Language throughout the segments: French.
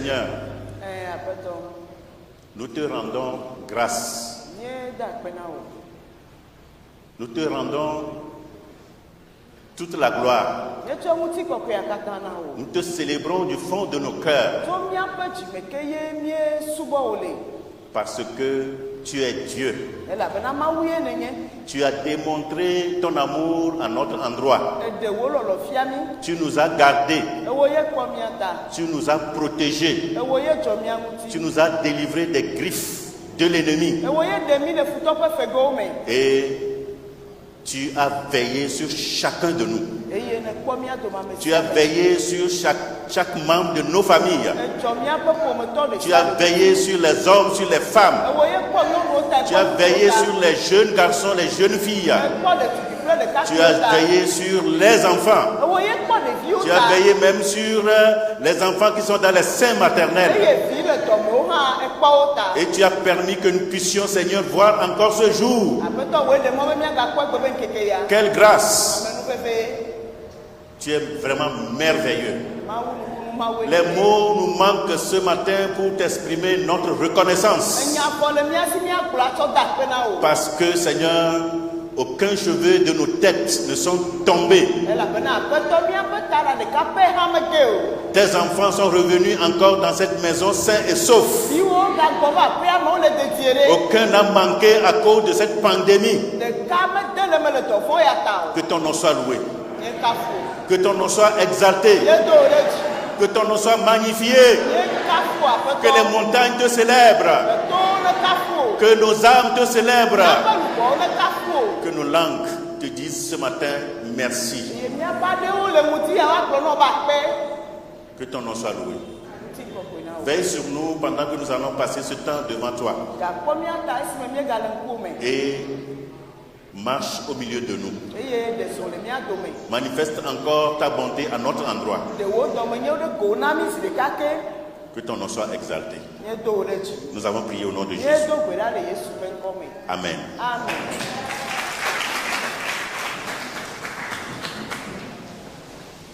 Seigneur, nous te rendons grâce. Nous te rendons toute la gloire. Nous te célébrons du fond de nos cœurs. Parce que tu es Dieu. Tu as démontré ton amour à notre endroit. Tu nous as gardés. Tu nous as protégés. Tu nous as délivrés des griffes de l'ennemi. Et tu as veillé sur chacun de nous. Tu as veillé sur chaque membre de nos familles. Tu as veillé sur les hommes, sur les femmes. Tu as veillé sur les jeunes garçons, les jeunes filles. Tu as veillé sur les enfants. Tu as veillé même sur les enfants qui sont dans les seins maternels. Et tu as permis que nous puissions, Seigneur, voir encore ce jour. Quelle grâce! Tu es vraiment merveilleux. Les mots nous manquent ce matin pour t'exprimer notre reconnaissance. Parce que, Seigneur, aucun cheveu de nos têtes ne sont tombés. Tes enfants sont revenus encore dans cette maison sains et saufs. Aucun n'a manqué à cause de cette pandémie. Que ton nom soit loué. Que ton nom soit exalté. Que ton nom soit magnifié. Que les montagnes te célèbrent. Que nos âmes te célèbrent. Que nos langues te disent ce matin merci. Que ton nom soit loué. Veille sur nous pendant que nous allons passer ce temps devant toi. Et marche au milieu de nous. Manifeste encore ta bonté à notre endroit. Que ton nom soit exalté. Nous avons prié au nom de Jésus. Amen. Amen.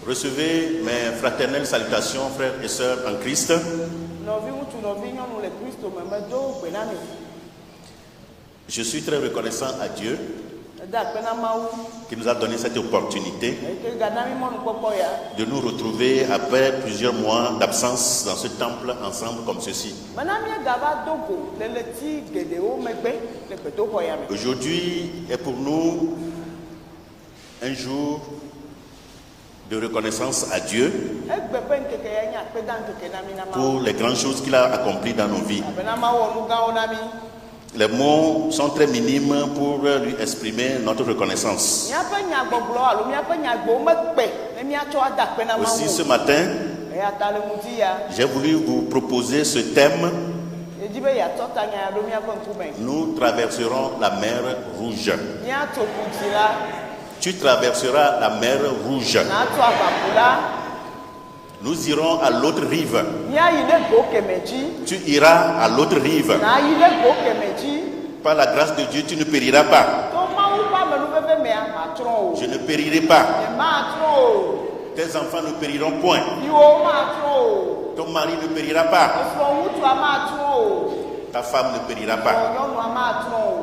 Recevez mes fraternelles salutations, frères et sœurs en Christ. Je suis très reconnaissant à Dieu qui nous a donné cette opportunité de nous retrouver après plusieurs mois d'absence dans ce temple ensemble comme ceci. Aujourd'hui est pour nous un jour de reconnaissance à Dieu pour les grandes choses qu'il a accomplies dans nos vies. Les mots sont très minimes pour lui exprimer notre reconnaissance. Aussi ce matin, j'ai voulu vous proposer ce thème. Nous traverserons la mer Rouge. Tu traverseras la mer Rouge. Nous irons à l'autre rive. Tu iras à l'autre rive. Par la grâce de Dieu, tu ne périras pas. Je ne périrai pas. Tes enfants ne périront point. Ton mari ne périra pas. Ta femme ne périra pas.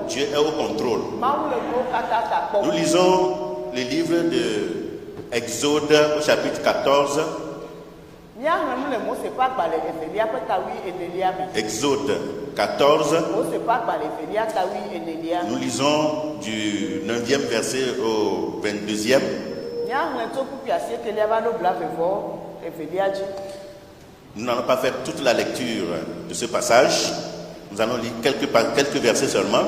Dieu est au contrôle. Nous lisons le livre de Exode au chapitre 14. Exode 14. Nous lisons du 9e verset au 22e. Nous n'allons pas faire toute la lecture de ce passage. Nous allons lire quelques versets seulement.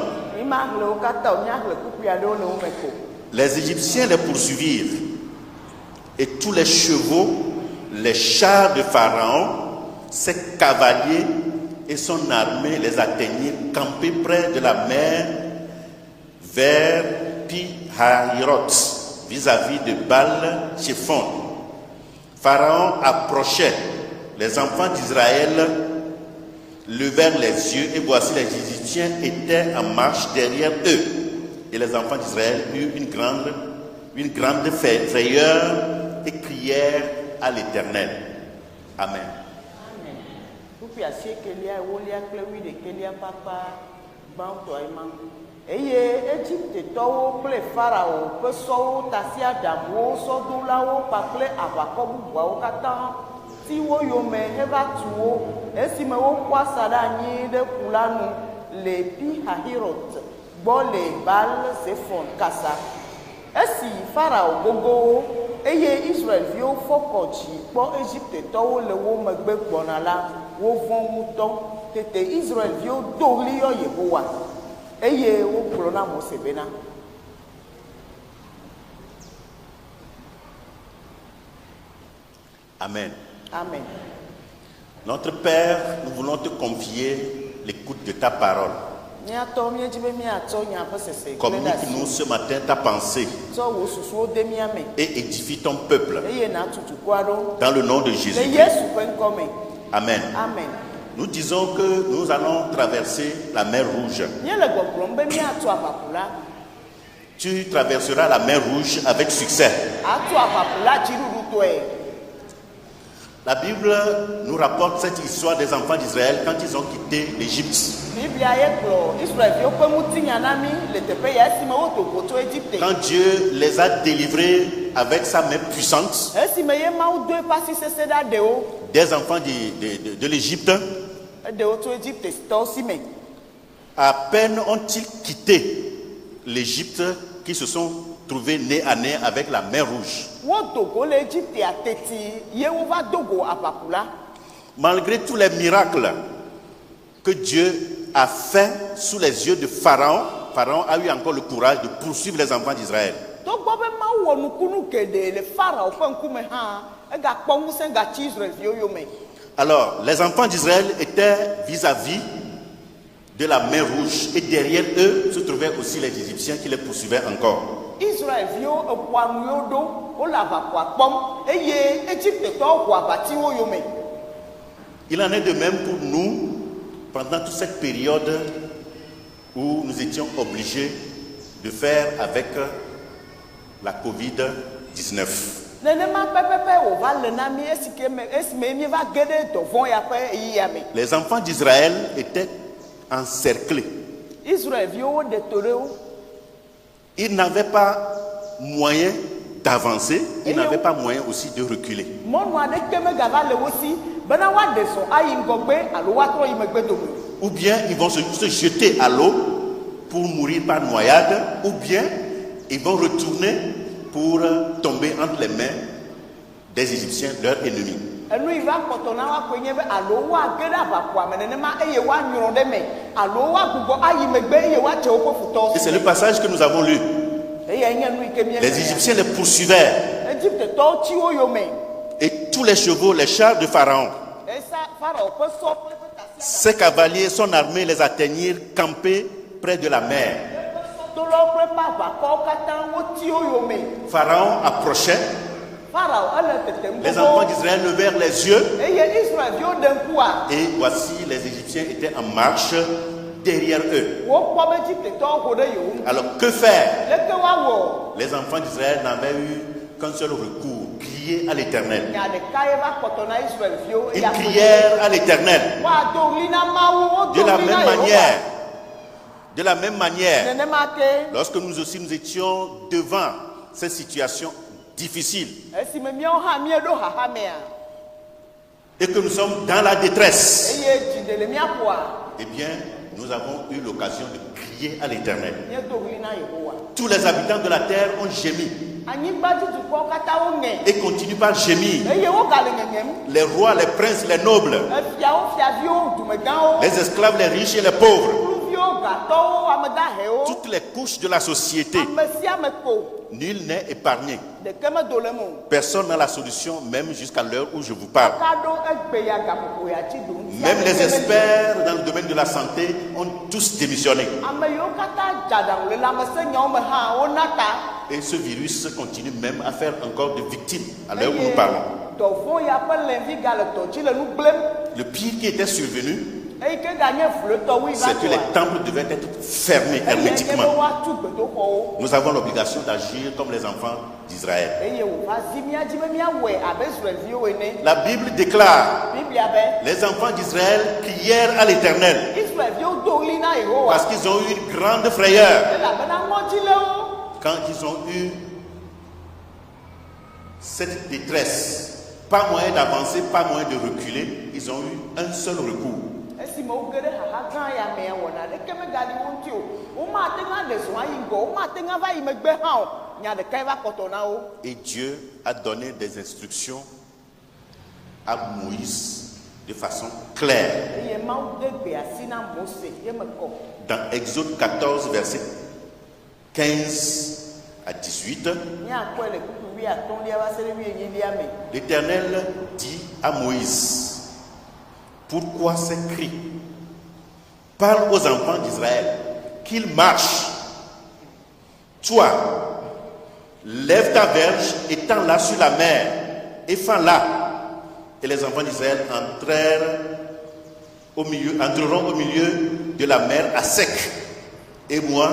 Les Égyptiens les poursuivirent et tous les chevaux, les chars de Pharaon, ses cavaliers et son armée les atteignirent campés près de la mer vers Pi-Hahiroth, vis-à-vis de Baal-Tchephon. Pharaon approchait. Les enfants d'Israël levèrent les yeux et voici les Égyptiens étaient en marche derrière eux. Et les enfants d'Israël eurent une grande frayeur et crièrent à l'Éternel. Amen. Eye Egypte tɔwo kple Farao ƒe sɔwo tasiaɖamwo sɔdolawo kpakple aʋakɔ bubuawo katã ti wo yome heva tu wo esime wokpɔ asaɖa anyi ɖe ƒu la nu le Pi Hahirot gbɔ le Baal Zephon kasa. Esi Farao gogo eye Israelviwo fɔkɔ dzi kpɔ Egypte tɔwo le wo megbe gbɔna la, wo vɔ̃ ŋutɔ. Tete Israelviwo do ɣli yɔ Yehowa. Eye wo kplɔ na Mose bena. Amen. Amen. Notre Père, nous voulons te confier l'écoute de ta parole. Comme nous ce matin ta pensée et édifie ton peuple. Dans le nom de Jésus. Amen. Amen. Nous disons que nous allons traverser la mer Rouge. Tu traverseras la mer Rouge avec succès. La Bible nous rapporte cette histoire des enfants d'Israël quand ils ont quitté l'Égypte. Quand Dieu les a délivrés avec sa main puissante des enfants de l'Égypte, à peine ont-ils quitté l'Égypte qu'ils se sont trouvés nez à nez avec la mer Rouge. Malgré tous les miracles que Dieu a fait sous les yeux de Pharaon, Pharaon a eu encore le courage de poursuivre les enfants d'Israël. Alors, les enfants d'Israël étaient vis-à-vis de la mer Rouge et derrière eux se trouvaient aussi les Égyptiens qui les poursuivaient encore. Il en est de même pour nous pendant toute cette période où nous étions obligés de faire avec la COVID-19. Les enfants d'Israël étaient encerclés. Ils n'avaient pas moyen d'avancer, ils n'avaient pas moyen aussi de reculer. Ou bien ils vont se jeter à l'eau pour mourir par noyade, ou bien ils vont retourner pour tomber entre les mains des Égyptiens, leurs ennemis. Et c'est le passage que nous avons lu. Les Égyptiens les poursuivaient. Et tous les chevaux, les chars de Pharaon, ses cavaliers, son armée les atteignirent campés près de la mer. Pharaon approchait. Les enfants d'Israël levèrent les yeux. Et voici, les Égyptiens étaient en marche derrière eux. Alors que faire? Les enfants d'Israël n'avaient eu qu'un seul recours, crier à l'Éternel. Ils crièrent à l'Éternel. De la même manière, lorsque nous aussi nous étions devant cette situation difficile et que nous sommes dans la détresse, eh bien, nous avons eu l'occasion de crier à l'Éternel. Tous les habitants de la terre ont gémi et continuent par gémir. Les rois, les princes, les nobles, les esclaves, les riches et les pauvres, toutes les couches de la société, nul n'est épargné. Personne n'a la solution, même jusqu'à l'heure où je vous parle. Même les experts dans le domaine de la santé ont tous démissionné. Et ce virus continue même à faire encore des victimes à l'heure où nous parlons. Le pire qui était survenu, c'est que les temples devaient être fermés hermétiquement. Nous avons l'obligation d'agir comme les enfants d'Israël. La Bible déclare: les enfants d'Israël crièrent à l'Éternel parce qu'ils ont eu une grande frayeur. Quand ils ont eu cette détresse, pas moyen d'avancer, pas moyen de reculer, ils ont eu un seul recours. Et Dieu a donné des instructions à Moïse de façon claire. Dans Exode 14, verset 15 à 18, l'Éternel dit à Moïse: pourquoi ces cris? Parle aux enfants d'Israël qu'ils marchent. Toi, lève ta verge, étends-la sur la mer, et fends-la. Et les enfants d'Israël entreront au milieu de la mer à sec. Et moi,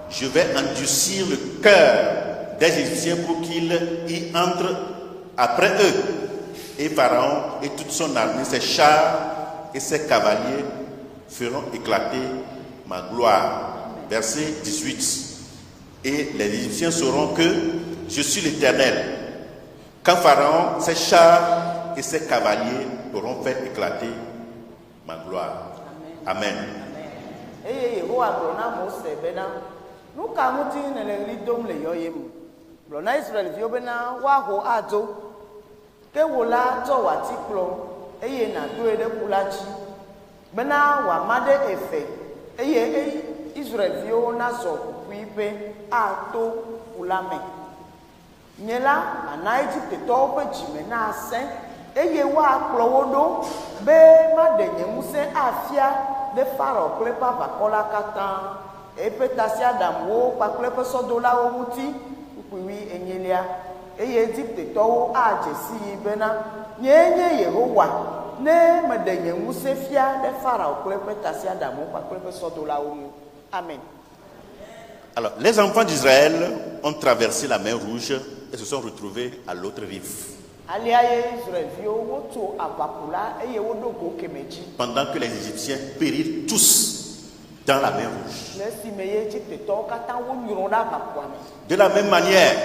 je vais endurcir le cœur des Égyptiens pour qu'ils y entrent après eux. Et Pharaon et toute son armée, ses chars et ses cavaliers feront éclater ma gloire. Verset 18. Et les Égyptiens sauront que je suis l'Éternel, quand Pharaon, ses chars et ses cavaliers auront fait éclater ma gloire. Amen. ke wo la tsɔ wati kplɔ eye nadoe ɖe ku la dzi bena wòama ɖe efe eye Israelviwo nazɔ ƒuƒui ƒe ato ku la me. Nye la mana Egiptetɔwo ƒe dzime na asẽ eye woakplɔ wo ɖo be maɖe nye ŋusẽ afia ɖe Farao kple eƒe aʋakɔ la katã, eƒe tasiaɖamwo kpakple eƒe sɔdolawo ŋuti. Ƒuƒui enyelia. Eye Egiptetɔwo adze si bena nyee nye Yehowa ne meɖe nye ŋusẽ fia ɖe Farao kple eƒe tasiaɖamwo kpakple eƒe sɔdolawo ŋu. Amen. Alors, les enfants d'Israël ont traversé la mer Rouge et se sont retrouvés à l'autre rive. Pendant que les Égyptiens périrent tous dans la mer Rouge. De la même manière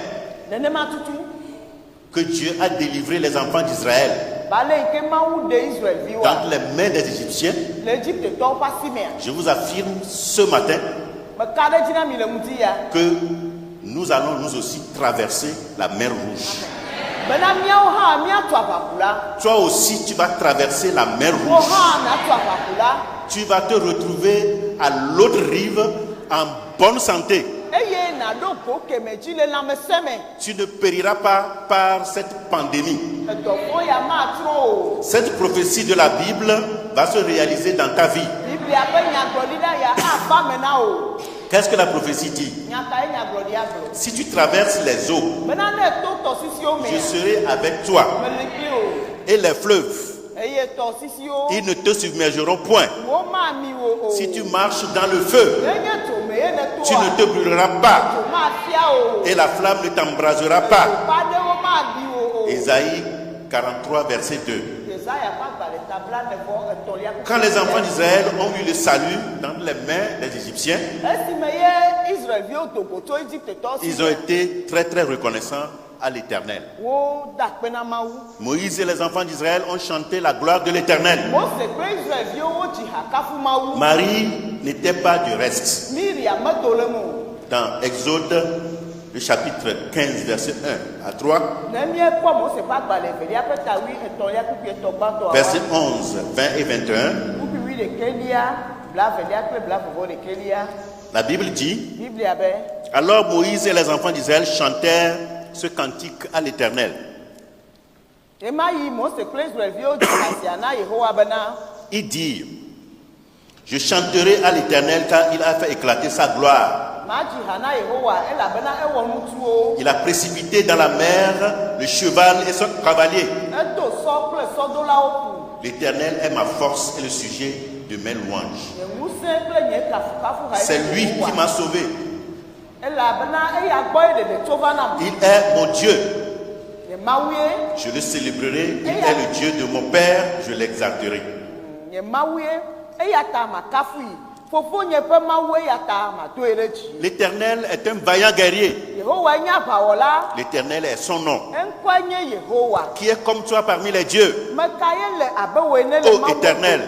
que Dieu a délivré les enfants d'Israël dans les mains des Égyptiens, je vous affirme ce matin que nous allons nous aussi traverser la mer Rouge. Toi aussi tu vas traverser la mer Rouge. Tu vas te retrouver à l'autre rive en bonne santé. Tu ne périras pas par cette pandémie. Cette prophétie de la Bible va se réaliser dans ta vie. Qu'est-ce que la prophétie dit? Si tu traverses les eaux, je serai avec toi. Et les fleuves, ils ne te submergeront point. Si tu marches dans le feu, tu ne te brûleras pas. Et la flamme ne t'embrasera pas. Ésaïe 43, verset 2. Quand les enfants d'Israël ont eu le salut dans les mains des Égyptiens, ils ont été très très reconnaissants à l'Éternel. Moïse et les enfants d'Israël ont chanté la gloire de l'Éternel. Marie n'était pas du reste. Dans Exode, le chapitre 15, verset 1 à 3, verset 11, 20 et 21, la Bible dit: alors Moïse et les enfants d'Israël chantèrent ce cantique à l'Éternel. Ils dirent: je chanterai à l'Éternel car il a fait éclater sa gloire. Il a précipité dans la mer le cheval et son cavalier. L'Éternel est ma force et le sujet de mes louanges. C'est lui qui m'a sauvé. Il est mon Dieu. Je le célébrerai. Il est le Dieu de mon Père. Je l'exalterai. L'Éternel est un vaillant guerrier. L'Éternel est son nom. Qui est comme toi parmi les dieux? Ô Éternel,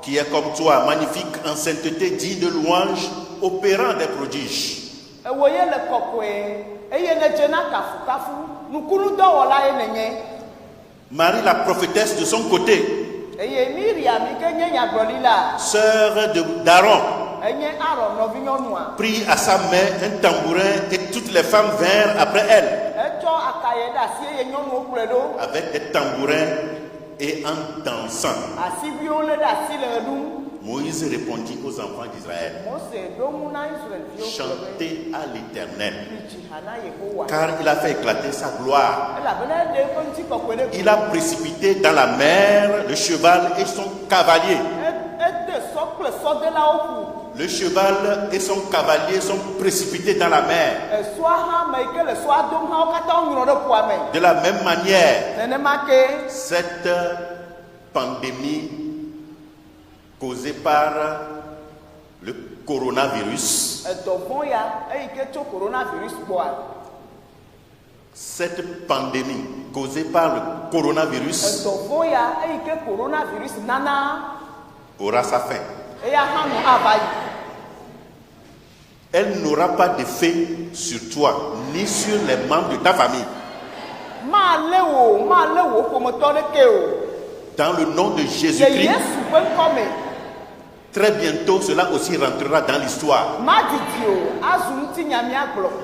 qui est comme toi, magnifique en sainteté, digne de louange, opérant des prodiges. Marie, la prophétesse, de son côté, sœur d'Aaron, prit à sa main un tambourin et toutes les femmes vinrent après elle avec des tambourins et en dansant. Moïse répondit aux enfants d'Israël: chantez à l'Éternel, car il a fait éclater sa gloire. Il a précipité dans la mer le cheval et son cavalier. Le cheval et son cavalier sont précipités dans la mer. De la même manière, cette pandémie causée par le coronavirus, cette pandémie causée par le coronavirus aura sa fin. Elle n'aura pas d'effet sur toi, ni sur les membres de ta famille. Dans le nom de Jésus-Christ, très bientôt, cela aussi rentrera dans l'histoire.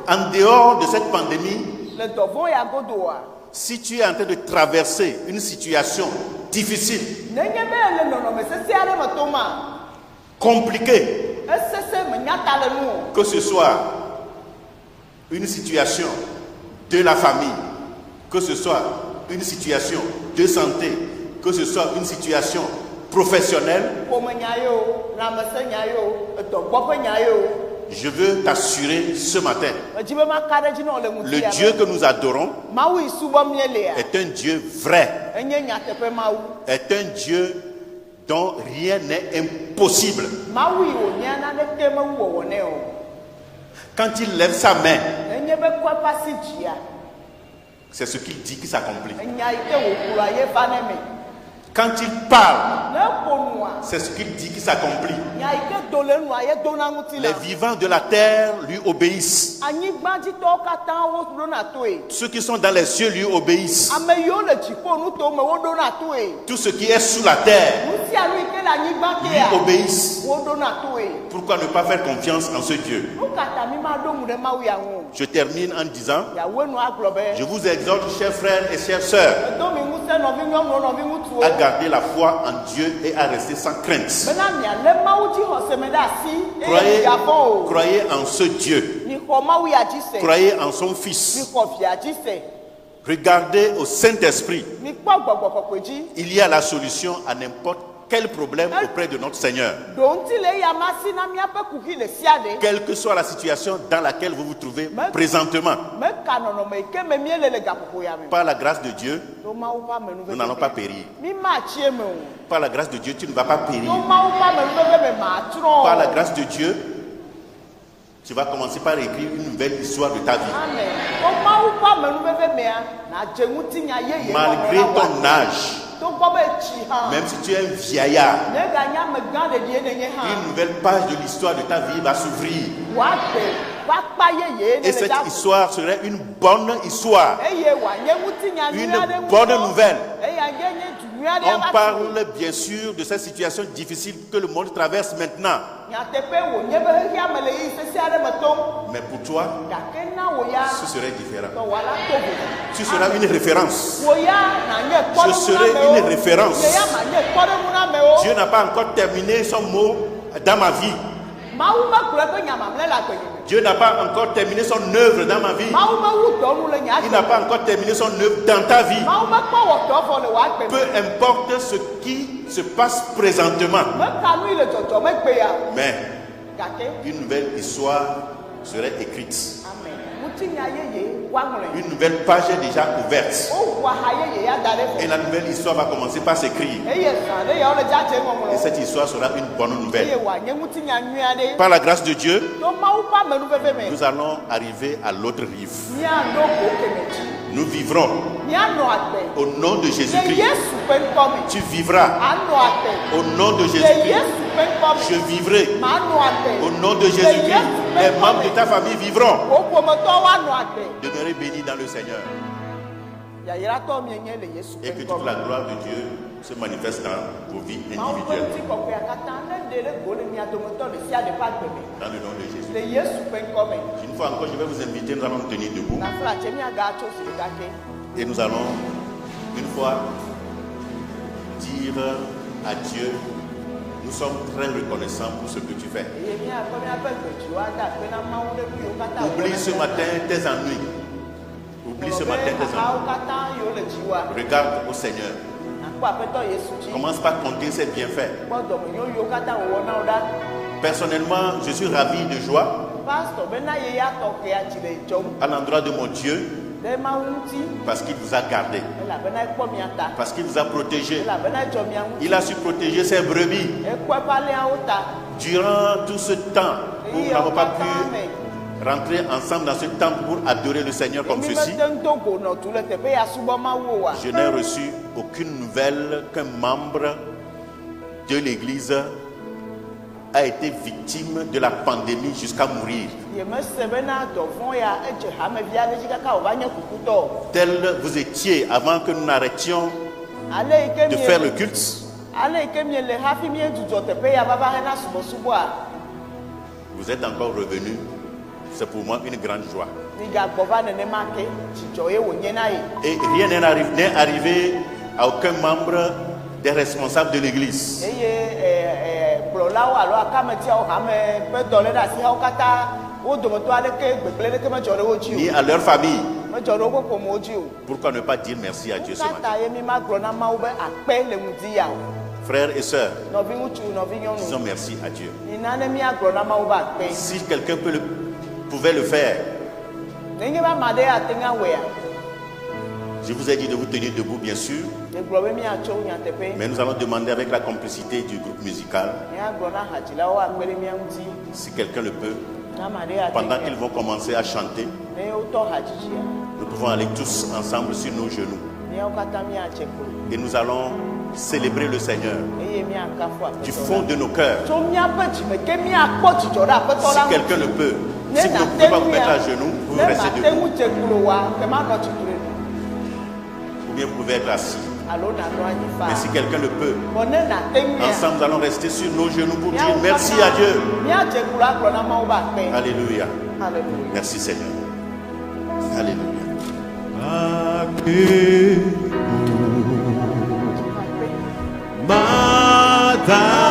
En dehors de cette pandémie, si tu es en train de traverser une situation difficile, compliquée, que ce soit une situation de la famille, que ce soit une situation de santé, que ce soit une situation professionnelle, je veux t'assurer ce matin, le Dieu que nous adorons est un Dieu vrai, est un Dieu dont rien n'est impossible. Quand il lève sa main, c'est ce qu'il dit qui s'accomplit. Quand il parle, c'est ce qu'il dit qui s'accomplit. Les vivants de la terre lui obéissent. Ceux qui sont dans les cieux lui obéissent. Tout ce qui est sous la terre lui obéissent. Pourquoi ne pas faire confiance en ce Dieu? Je termine en disant, je vous exhorte, chers frères et chères sœurs, à garder la foi en Dieu et à rester sans crainte. Croyez en ce Dieu. Croyez en son Fils. Regardez au Saint-Esprit. Il y a la solution à n'importe quel problème auprès de notre Seigneur. Quelle que soit la situation dans laquelle vous vous trouvez présentement, par la grâce de Dieu, nous n'allons pas périr. Par la grâce de Dieu, tu ne vas pas périr. Par la grâce de Dieu, tu vas commencer par écrire une nouvelle histoire de ta vie. Malgré ton âge, même si tu es un vieillard, une nouvelle page de l'histoire de ta vie va s'ouvrir. Et cette histoire serait une bonne histoire, une bonne nouvelle. On parle bien sûr de cette situation difficile que le monde traverse maintenant. Mais pour toi, ce serait différent. Tu seras une référence. Je serai une référence. Dieu n'a pas encore terminé son mot dans ma vie. Dieu n'a pas encore terminé son œuvre dans ma vie. Il n'a pas encore terminé son œuvre dans ta vie. Peu importe ce qui se passe présentement. Mais une nouvelle histoire serait écrite. Une nouvelle page est déjà ouverte. Et la nouvelle histoire va commencer par s'écrire. Et cette histoire sera une bonne nouvelle. Par la grâce de Dieu, nous allons arriver à l'autre rive. Nous vivrons au nom de Jésus-Christ. Tu vivras au nom de Jésus-Christ. Je vivrai au nom de Jésus-Christ. Les membres de ta famille vivront. Demeurez bénis dans le Seigneur. Et que toute la gloire de Dieu se manifeste dans vos vies individuelles. Dans le nom de Jésus. Une fois encore, je vais vous inviter, nous allons nous tenir debout. Et nous allons, une fois, dire à Dieu, nous sommes très reconnaissants pour ce que tu fais. Oublie ce matin tes ennuis. Oublie ce matin tes ennuis. Regarde au Seigneur. Commence par compter ses bienfaits. Personnellement, je suis ravi de joie à l'endroit de mon Dieu. Parce qu'il vous a gardé. Parce qu'il vous a protégé. Il a su protéger ses brebis. Durant tout ce temps, nous n'avons pas pu rentrer ensemble dans ce temple pour adorer le Seigneur comme ceci. Je n'ai reçu aucune nouvelle qu'un membre de l'église a été victime de la pandémie jusqu'à mourir. Tel vous étiez avant que nous n'arrêtions de faire le culte. Vous êtes encore revenus. C'est pour moi une grande joie. Et rien n'est arrivé à aucun membre des responsables de l'église. Ni à leur famille. Pourquoi ne pas dire merci à Dieu ce matin? Frères et sœurs, disons merci à Dieu. Si quelqu'un pouvait le faire, je vous ai dit de vous tenir debout, bien sûr. Mais nous allons demander avec la complicité du groupe musical, si quelqu'un le peut, pendant qu'ils vont commencer à chanter, nous pouvons aller tous ensemble sur nos genoux. Et nous allons célébrer le Seigneur du fond de nos cœurs. Si quelqu'un le peut, si vous ne pouvez pas vous mettre à genoux, vous restez debout. Ou bien vous pouvez être assis. Mais si quelqu'un le peut, ensemble nous allons rester sur nos genoux pour dire merci à Dieu. Alléluia. Merci Seigneur. Alléluia. Madana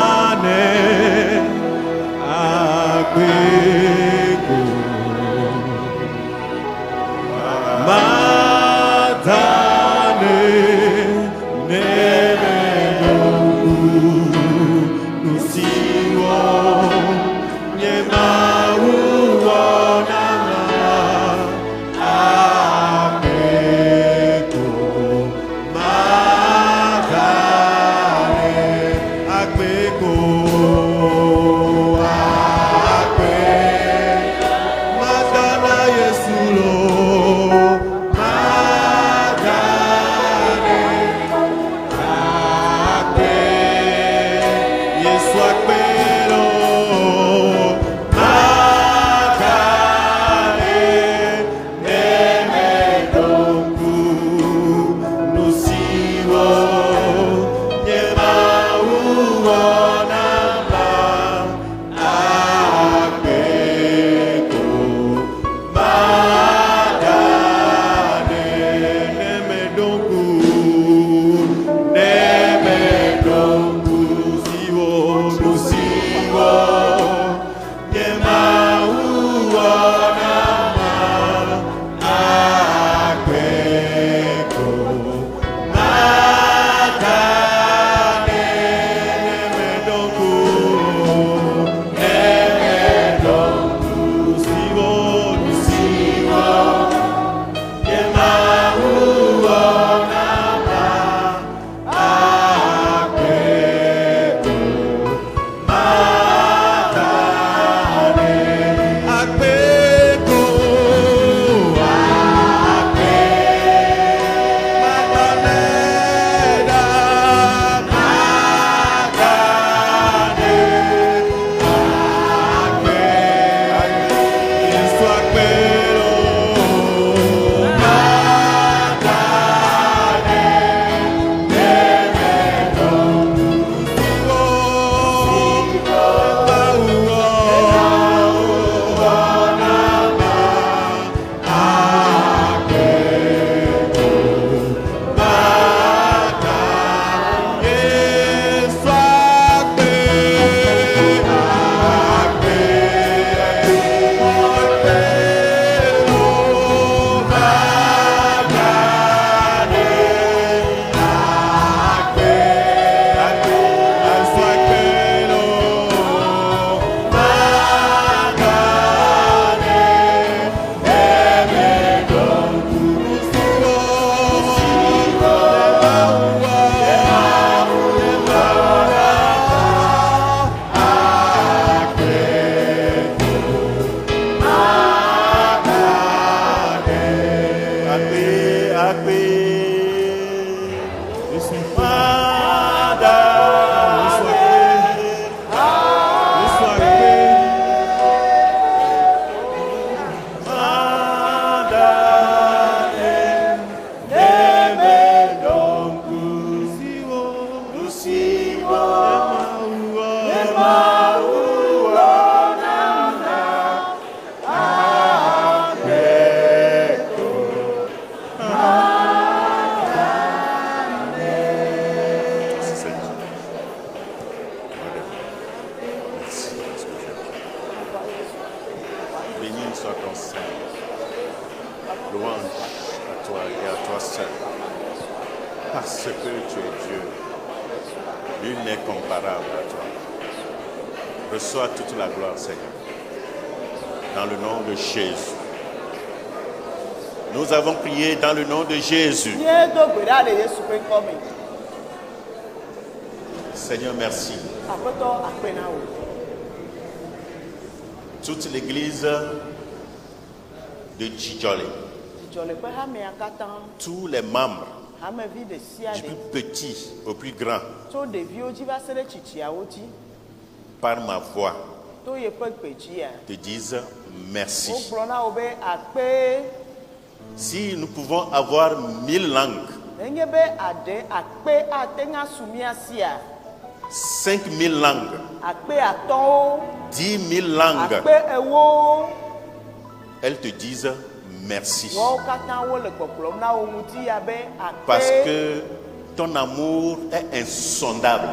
Parce que tu es Dieu. Nul n'est comparable à toi. Reçois toute la gloire, Seigneur. Dans le nom de Jésus. Nous avons prié dans le nom de Jésus. Seigneur, merci. Toute l'église de Djidjolé, tous les membres, du plus petit au plus grand, par ma voix, te disent merci. Si nous pouvons avoir 1000 langues, 5000 langues, 10 000 langues, elles te disent merci. Parce que ton amour est insondable.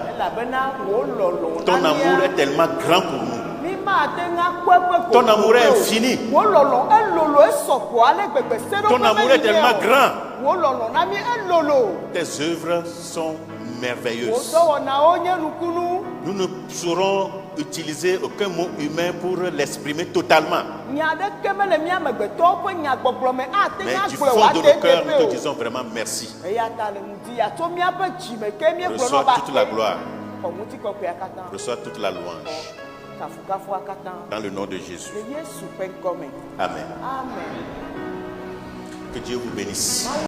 Ton amour est tellement grand pour nous. Ton amour est infini. Ton amour est tellement grand. Tes œuvres sont merveilleuses. Nous ne saurons utiliser aucun mot humain pour l'exprimer totalement. Mais du fond de nos cœurs, nous te disons vraiment merci. Reçois toute la gloire. Reçois toute la louange. Dans le nom de Jésus. Amen. Que Dieu vous bénisse.